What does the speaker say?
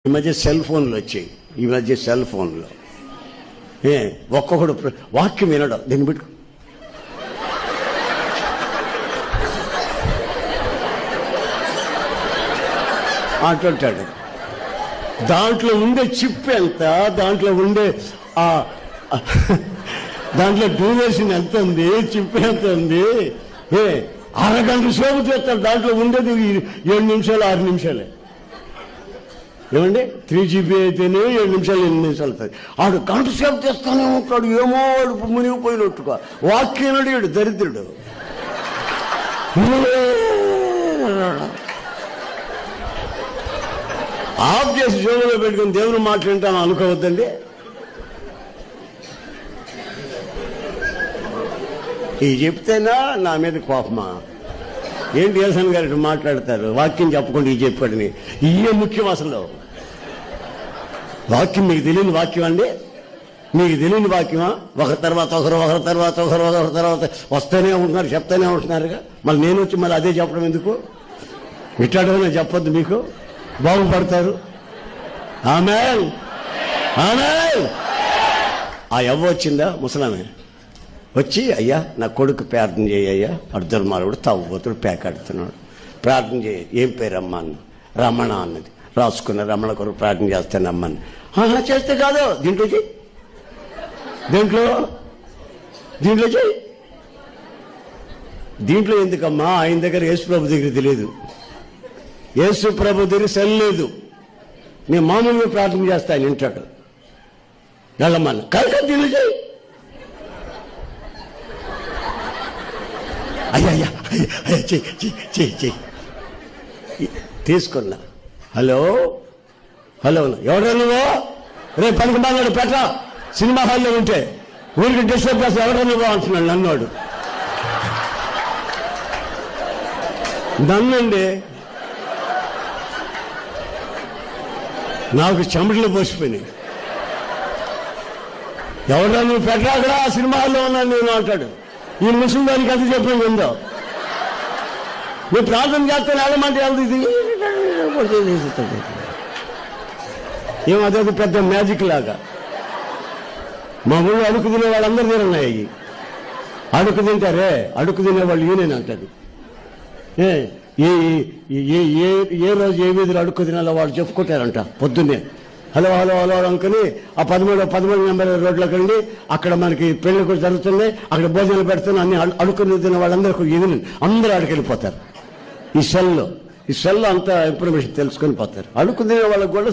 ఈ మధ్య సెల్ ఫోన్లు వచ్చాయి. ఈ మధ్య సెల్ ఫోన్లో ఒక్కొక్కడు వాక్యం వినడం దీన్ని బిట్టు అంటుంటాడు. దాంట్లో ఉండే చిప్ ఎంత, దాంట్లో ఉండే దాంట్లో డ్యూరేషన్ ఎంత ఉంది, చిప్ ఎంత ఉంది. అరగంట సేపు చేస్తాడు. దాంట్లో ఉండేది 7 నిమిషాలు 6 నిమిషాలే. ఏమండి 3GB అయితేనే 7 నిమిషాలు 8 నిమిషాలు అవుతుంది. ఆడు గంట సేపు చేస్తానే ఉంటాడు. ఏమో వాడు మునిగిపోయినట్టుగా వాక్యం అడిగాడు దరిద్రుడు. ఆఫ్ చేసి జోబులో పెట్టుకుని దేవుని మాట్లాడతాను అనుకోవద్దండి. ఇది చెప్తేనా నా మీద కోపమా? ఏంటి ఎల్సన్ గారు మాట్లాడతారు, వాక్యం చెప్పకుండా ఇది చెప్పాడని. ఇవే ముఖ్యం. అసలు వాక్యం మీకు తెలియని వాక్యం అండి. మీకు తెలియని వాక్యమా? ఒకరి తర్వాత ఒకరు వస్తూనే ఉంటున్నారు, చెప్తూనే ఉంటున్నారుగా. మళ్ళీ నేను వచ్చి మళ్ళీ అదే చెప్పడం ఎందుకు? ఇట్లాడమని చెప్పొద్దు, మీకు బాగుపడతారు. ఆమేన్ ఆమేన్. ఆ యవ్వ వచ్చిందా ముసలామే వచ్చి, అయ్యా నా కొడుకు ప్రార్థన చేయ్యా, అర్ధర్మారుడు తాగుబోతుడు పేకాడుతున్నాడు, ప్రార్థన చేయ. ఏం పేరమ్మా అన్న? రమణ అన్నది. రాసుకున్న రమణ కొరకు ప్రార్థన చేస్తాను అమ్మని. చేస్తే కాదు, దీంట్లో చెయ్యి, దీంట్లో చెయ్యి. దీంట్లో ఎందుకమ్మా? ఆయన దగ్గర యేసు ప్రభు దగ్గర తెలియదు, యేసు ప్రభు దగ్గర సెల్ లేదు. నేను మామూలుగా ప్రార్థన చేస్తా, ఆయన వింటాడు. వెళ్ళమ్మన్న కాదు, దీంట్లో చెయ్యి. అయ్యా చెయ్యి తీసుకున్నా. హలో ఎవరు నువ్వు? రేపు పనికి మాట్లాడు పెట్ట సినిమా హాల్లో ఉంటే ఊరికి డిస్టర్బ్ చేస్తే ఎవరు నువ్వు అంటున్నాడు నన్నాడు. నన్నండి నాకు చెమటలు పోసిపోయినాయి. ఎవరా నువ్వు పెట్టరా అక్కడ సినిమా హాల్లో ఉన్నాను నేను అంటాడు. ఈ ముస్లిం దానికి ఎంత చెప్పిన ఉందో. నేను ప్రార్థన చేస్తాను వెళ్ళమంటే వెళ్తుంది. ఏం అదే పెద్ద మ్యాజిక్ లాగా. మా ఊళ్ళో అడుగు తినే వాళ్ళందరూ తిరున్నాయి. అడుగు తింటారే, అడుగు తినేవాళ్ళు ఈయన అంటాడు. ఏ రోజు ఏ వీధిలో అడుగు తినాలో వాళ్ళు చెప్పుకుంటారంట పొద్దున్నే. హలో అనుకుని ఆ 13 నెంబర్ రోడ్లోకి వెళ్ళి అక్కడ మనకి పెళ్లి కూడా జరుగుతుంది, అక్కడ భోజనాలు పెడుతున్నా అన్ని అడుక్కుని తిన్న వాళ్ళందరూ అందరూ అడికెళ్ళిపోతారు. ఈ సెల్లో అంతా ఇన్ఫర్మేషన్ తెలుసుకొని పోతారు. అడుక్కునే వాళ్ళకి కూడా